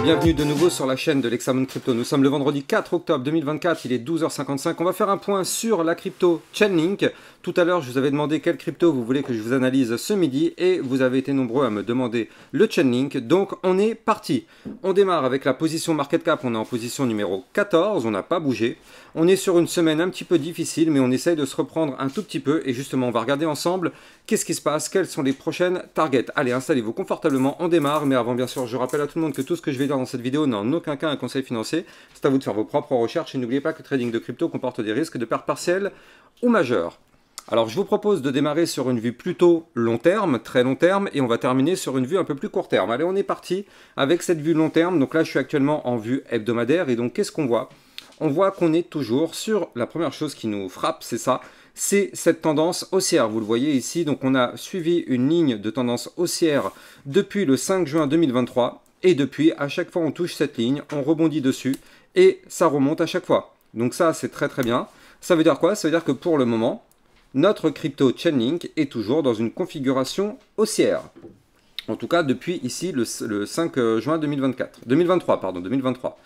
bienvenue de nouveau sur la chaîne de l'Hexamone Crypto. Nous sommes le vendredi 4 octobre 2024, il est 12h55. On va faire un point sur la crypto Chainlink. Tout à l'heure, je vous avais demandé quelle crypto vous voulez que je vous analyse ce midi et vous avez été nombreux à me demander le Chainlink. Donc on est parti. On démarre avec la position market cap, on est en position numéro 14, on n'a pas bougé. On est sur une semaine un petit peu difficile, mais on essaye de se reprendre un tout petit peu et justement on va regarder ensemble qu'est-ce qui se passe, quelles sont les prochaines targets. Allez, installez-vous confortablement, on démarre, mais avant bien sûr, je rappelle à tout le monde que tout ce que je vais dire dans cette vidéo n'est en aucun cas un conseil financier. C'est à vous de faire vos propres recherches et n'oubliez pas que le trading de crypto comporte des risques de perte partielle ou majeure. Alors je vous propose de démarrer sur une vue plutôt long terme, très long terme, et on va terminer sur une vue un peu plus court terme. Allez, on est parti avec cette vue long terme. Donc là, je suis actuellement en vue hebdomadaire, et donc qu'est-ce qu'on voit? On voit qu'on est toujours sur la première chose qui nous frappe, c'est ça, c'est cette tendance haussière. Vous le voyez ici, donc on a suivi une ligne de tendance haussière depuis le 5 juin 2023, et depuis, à chaque fois on touche cette ligne, on rebondit dessus, et ça remonte à chaque fois. Donc ça, c'est très très bien. Ça veut dire quoi? Ça veut dire que pour le moment, notre crypto Chainlink est toujours dans une configuration haussière. En tout cas, depuis ici, le 5 juin 2023, pardon, 2023.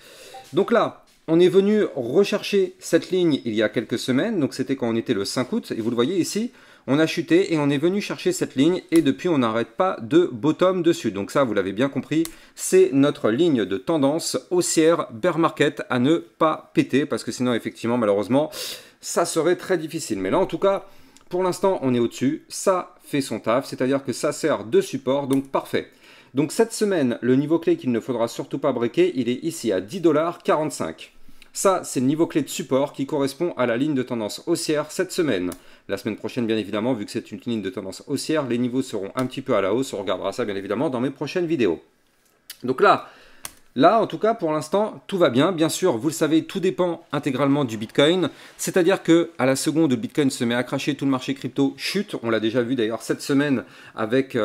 Donc là, on est venu rechercher cette ligne il y a quelques semaines, donc c'était quand on était le 5 août, et vous le voyez ici, on a chuté et on est venu chercher cette ligne, et depuis on n'arrête pas de bottom dessus. Donc ça, vous l'avez bien compris, c'est notre ligne de tendance haussière bear market à ne pas péter, parce que sinon, effectivement, malheureusement, ça serait très difficile. Mais là, en tout cas, pour l'instant, on est au-dessus, ça fait son taf, c'est-à-dire que ça sert de support, donc parfait. Donc cette semaine, le niveau clé qu'il ne faudra surtout pas breaker, il est ici à 10,45 $. Ça, c'est le niveau clé de support qui correspond à la ligne de tendance haussière cette semaine. La semaine prochaine, bien évidemment, vu que c'est une ligne de tendance haussière, les niveaux seront un petit peu à la hausse. On regardera ça, bien évidemment, dans mes prochaines vidéos. Donc là, en tout cas, pour l'instant, tout va bien. Bien sûr, vous le savez, tout dépend intégralement du Bitcoin. C'est-à-dire que à la seconde où le Bitcoin se met à cracher, tout le marché crypto chute. On l'a déjà vu d'ailleurs cette semaine avec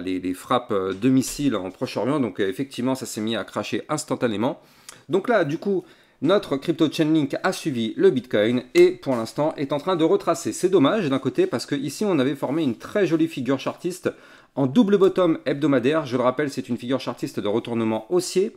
les frappes de missiles en Proche-Orient. Donc effectivement, ça s'est mis à cracher instantanément. Donc là, du coup, notre crypto Chainlink a suivi le Bitcoin et pour l'instant est en train de retracer. C'est dommage d'un côté parce que ici on avait formé une très jolie figure chartiste en double bottom hebdomadaire. Je le rappelle, c'est une figure chartiste de retournement haussier.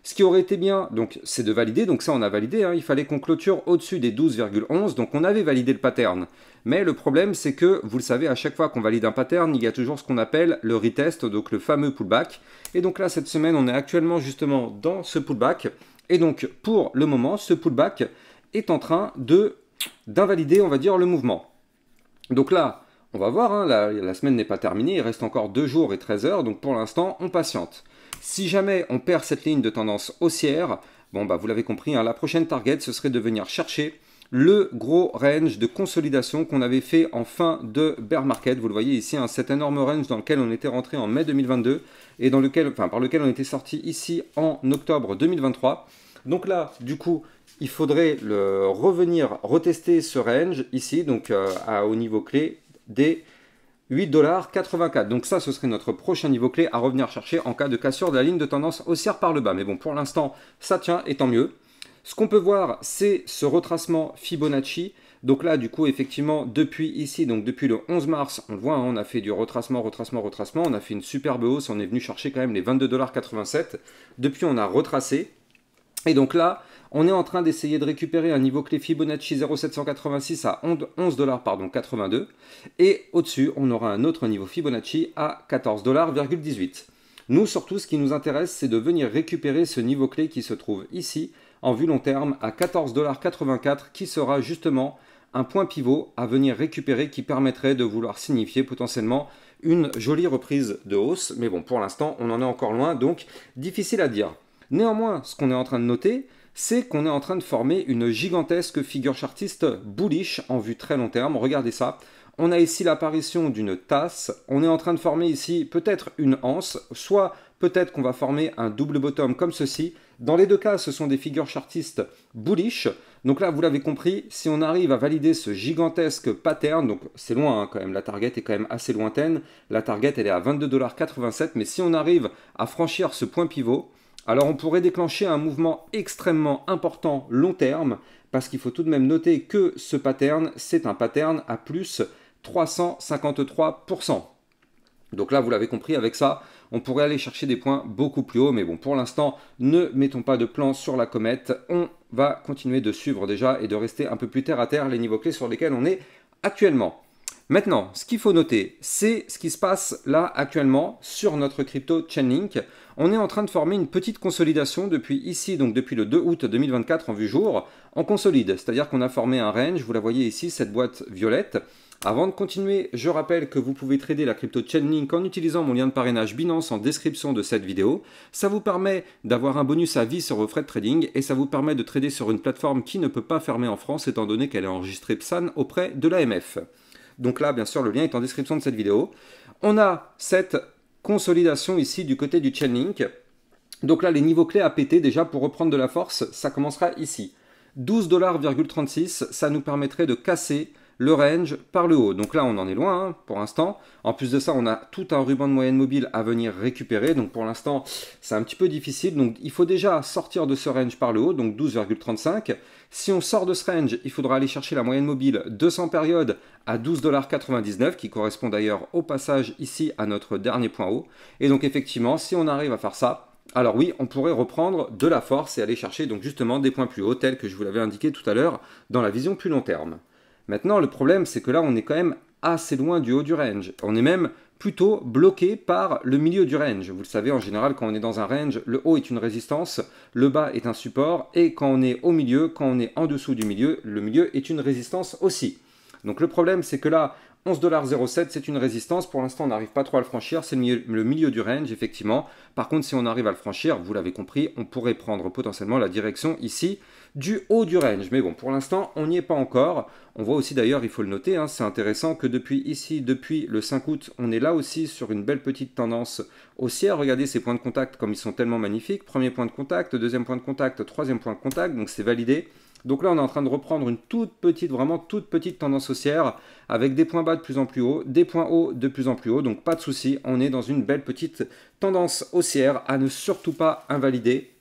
Ce qui aurait été bien, donc, c'est de valider. Donc ça, on a validé. Hein. Il fallait qu'on clôture au-dessus des 12,11. Donc on avait validé le pattern. Mais le problème, c'est que, vous le savez, à chaque fois qu'on valide un pattern, il y a toujours ce qu'on appelle le retest, donc le fameux pullback. Et donc là, cette semaine, on est actuellement justement dans ce pullback. Et donc, pour le moment, ce pullback est en train d'invalider, on va dire, le mouvement. Donc là, on va voir, hein, la semaine n'est pas terminée. Il reste encore 2 jours et 13 heures. Donc pour l'instant, on patiente. Si jamais on perd cette ligne de tendance haussière, bon bah vous l'avez compris, hein, la prochaine target, ce serait de venir chercher le gros range de consolidation qu'on avait fait en fin de bear market. Vous le voyez ici, hein, cet énorme range dans lequel on était rentré en mai 2022 et par lequel on était sorti ici en octobre 2023. Donc là, du coup, il faudrait revenir retester ce range ici, donc au niveau clé des 8,84 $. Donc ça, ce serait notre prochain niveau clé à revenir chercher en cas de cassure de la ligne de tendance haussière par le bas. Mais bon, pour l'instant, ça tient et tant mieux. Ce qu'on peut voir, c'est ce retracement Fibonacci. Donc là, du coup, effectivement, depuis ici, donc depuis le 11 mars, on le voit, hein, on a fait du retracement. On a fait une superbe hausse. On est venu chercher quand même les 22,87 $. Depuis, on a retracé. Et donc là, on est en train d'essayer de récupérer un niveau clé Fibonacci 0,786 à 11,82 $. Et au-dessus, on aura un autre niveau Fibonacci à 14,18 $. Nous, surtout, ce qui nous intéresse, c'est de venir récupérer ce niveau clé qui se trouve ici, en vue long terme, à 14,84 $, qui sera justement un point pivot à venir récupérer qui permettrait de vouloir signifier potentiellement une jolie reprise de hausse. Mais bon, pour l'instant, on en est encore loin, donc difficile à dire. Néanmoins, ce qu'on est en train de noter, c'est qu'on est en train de former une gigantesque figure chartiste bullish en vue très long terme. Regardez ça. On a ici l'apparition d'une tasse. On est en train de former ici peut-être une anse, soit peut-être qu'on va former un double bottom comme ceci. Dans les deux cas, ce sont des figures chartistes bullish. Donc là, vous l'avez compris, si on arrive à valider ce gigantesque pattern, donc c'est loin hein, quand même, la target est quand même assez lointaine. La target, elle est à 22,87 $. Mais si on arrive à franchir ce point pivot, alors on pourrait déclencher un mouvement extrêmement important long terme, parce qu'il faut tout de même noter que ce pattern, c'est un pattern à plus 353 %. Donc là, vous l'avez compris, avec ça, on pourrait aller chercher des points beaucoup plus hauts. Mais bon, pour l'instant, ne mettons pas de plan sur la comète. On va continuer de suivre déjà et de rester un peu plus terre à terre les niveaux clés sur lesquels on est actuellement. Maintenant, ce qu'il faut noter, c'est ce qui se passe là actuellement sur notre crypto Chainlink. On est en train de former une petite consolidation depuis ici, donc depuis le 2 août 2024 en vue jour. On consolide, c'est-à-dire qu'on a formé un range, vous la voyez ici, cette boîte violette. Avant de continuer, je rappelle que vous pouvez trader la crypto Chainlink en utilisant mon lien de parrainage Binance en description de cette vidéo. Ça vous permet d'avoir un bonus à vie sur vos frais de trading et ça vous permet de trader sur une plateforme qui ne peut pas fermer en France étant donné qu'elle est enregistrée PSAN auprès de l'AMF. Donc là, bien sûr, le lien est en description de cette vidéo. On a cette consolidation ici du côté du Chainlink. Donc là, les niveaux clés à péter, déjà, pour reprendre de la force, ça commencera ici. 12,36 $, ça nous permettrait de casser le range par le haut. Donc là, on en est loin pour l'instant. En plus de ça, on a tout un ruban de moyenne mobile à venir récupérer. Donc pour l'instant, c'est un petit peu difficile. Donc il faut déjà sortir de ce range par le haut, donc 12,35 $. Si on sort de ce range, il faudra aller chercher la moyenne mobile 200 périodes à 12,99 $, qui correspond d'ailleurs au passage ici à notre dernier point haut. Et donc effectivement, si on arrive à faire ça, alors oui, on pourrait reprendre de la force et aller chercher donc justement des points plus hauts, tels que je vous l'avais indiqué tout à l'heure dans la vision plus long terme. Maintenant, le problème, c'est que là, on est quand même assez loin du haut du range. On est même plutôt bloqué par le milieu du range. Vous le savez, en général, quand on est dans un range, le haut est une résistance, le bas est un support, et quand on est au milieu, quand on est en dessous du milieu, le milieu est une résistance aussi. Donc le problème, c'est que là, 11,07 $, c'est une résistance. Pour l'instant, on n'arrive pas trop à le franchir. C'est le milieu du range, effectivement. Par contre, si on arrive à le franchir, vous l'avez compris, on pourrait prendre potentiellement la direction ici du haut du range. Mais bon, pour l'instant, on n'y est pas encore. On voit aussi d'ailleurs, il faut le noter, c'est intéressant que depuis ici, depuis le 5 août, on est là aussi sur une belle petite tendance haussière. Regardez ces points de contact comme ils sont tellement magnifiques. Premier point de contact, deuxième point de contact, troisième point de contact. Donc c'est validé. Donc là, on est en train de reprendre une toute petite, vraiment toute petite tendance haussière avec des points bas de plus en plus haut, des points hauts de plus en plus haut. Donc pas de souci, on est dans une belle petite tendance haussière à ne surtout pas invalider.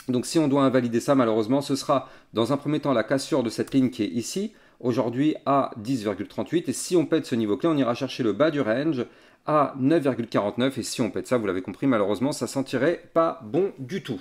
Donc si on doit invalider ça, malheureusement, ce sera dans un premier temps la cassure de cette ligne qui est ici, aujourd'hui à 10,38. Et si on pète ce niveau clé, on ira chercher le bas du range à 9,49. Et si on pète ça, vous l'avez compris, malheureusement, ça sentirait pas bon du tout.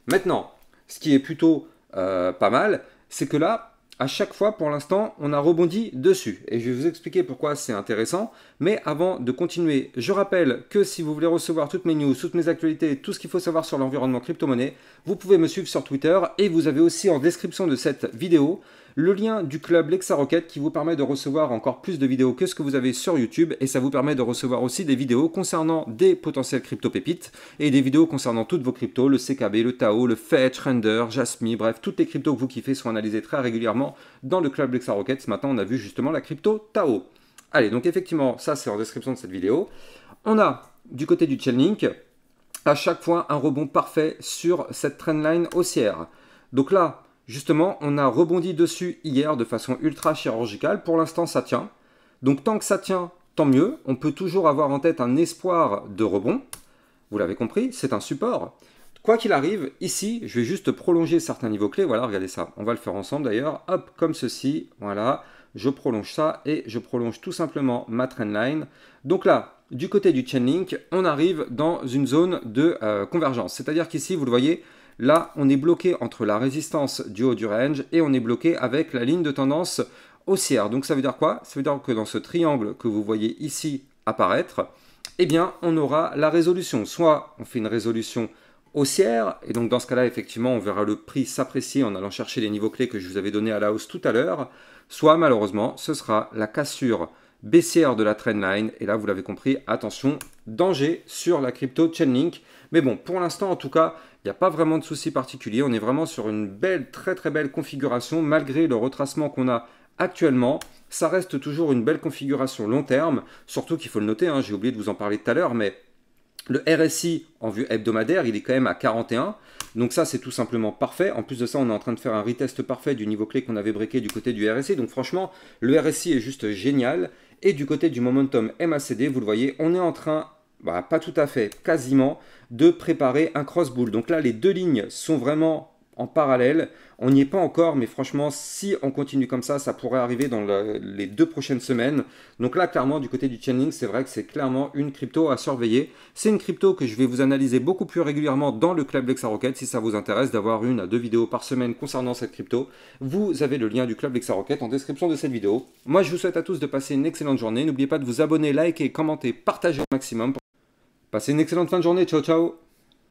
Maintenant, ce qui est plutôt pas mal, c'est que là, à chaque fois, pour l'instant, on a rebondi dessus. Et je vais vous expliquer pourquoi c'est intéressant. Mais avant de continuer, je rappelle que si vous voulez recevoir toutes mes news, toutes mes actualités, tout ce qu'il faut savoir sur l'environnement crypto-monnaie, vous pouvez me suivre sur Twitter. Et vous avez aussi en description de cette vidéo le lien du club Lexa Rocket qui vous permet de recevoir encore plus de vidéos que ce que vous avez sur YouTube. Et ça vous permet de recevoir aussi des vidéos concernant des potentiels crypto-pépites et des vidéos concernant toutes vos cryptos, le CKB, le Tao, le Fetch, Render, Jasmy, bref, toutes les cryptos que vous kiffez sont analysées très régulièrement dans le club Lexa Rocket. Maintenant, on a vu justement la crypto Tao. Allez, donc effectivement, ça c'est en description de cette vidéo. On a du côté du Chainlink à chaque fois un rebond parfait sur cette trendline haussière. Donc là, justement, on a rebondi dessus hier de façon ultra chirurgicale. Pour l'instant, ça tient. Donc tant que ça tient, tant mieux. On peut toujours avoir en tête un espoir de rebond. Vous l'avez compris, c'est un support. Quoi qu'il arrive, ici, je vais juste prolonger certains niveaux clés. Voilà, regardez ça. On va le faire ensemble d'ailleurs. Hop, comme ceci. Voilà, je prolonge ça et je prolonge tout simplement ma trendline. Donc là, du côté du Chainlink, on arrive dans une zone de convergence. C'est-à-dire qu'ici, vous le voyez, là, on est bloqué entre la résistance du haut du range et on est bloqué avec la ligne de tendance haussière. Donc ça veut dire quoi? Ça veut dire que dans ce triangle que vous voyez ici apparaître, eh bien, on aura la résolution. Soit on fait une résolution haussière, et donc dans ce cas-là, effectivement, on verra le prix s'apprécier en allant chercher les niveaux clés que je vous avais donnés à la hausse tout à l'heure, soit malheureusement, ce sera la cassure baissière de la trendline, et là, vous l'avez compris, attention, danger sur la crypto Chainlink. Mais bon, pour l'instant, en tout cas, il n'y a pas vraiment de souci particulier. On est vraiment sur une belle, très très belle configuration, malgré le retracement qu'on a actuellement. Ça reste toujours une belle configuration long terme, surtout qu'il faut le noter, j'ai oublié de vous en parler tout à l'heure, mais le RSI en vue hebdomadaire, il est quand même à 41. Donc ça, c'est tout simplement parfait. En plus de ça, on est en train de faire un retest parfait du niveau clé qu'on avait breaké du côté du RSI. Donc franchement, le RSI est juste génial. Et du côté du momentum MACD, vous le voyez, on est en train, pas tout à fait, quasiment, de préparer un cross-bull. Donc là, les deux lignes sont vraiment en parallèle. On n'y est pas encore, mais franchement, si on continue comme ça pourrait arriver dans les 2 prochaines semaines. Donc là, clairement, du côté du Chainlink, c'est vrai que c'est clairement une crypto à surveiller. C'est une crypto que je vais vous analyser beaucoup plus régulièrement dans le Club LexaRocket. Si ça vous intéresse d'avoir 1 à 2 vidéos par semaine concernant cette crypto, vous avez le lien du Club LexaRocket en description de cette vidéo. Moi, je vous souhaite à tous de passer une excellente journée. N'oubliez pas de vous abonner, liker, commenter, partager au maximum. Passez une excellente fin de journée. Ciao, ciao!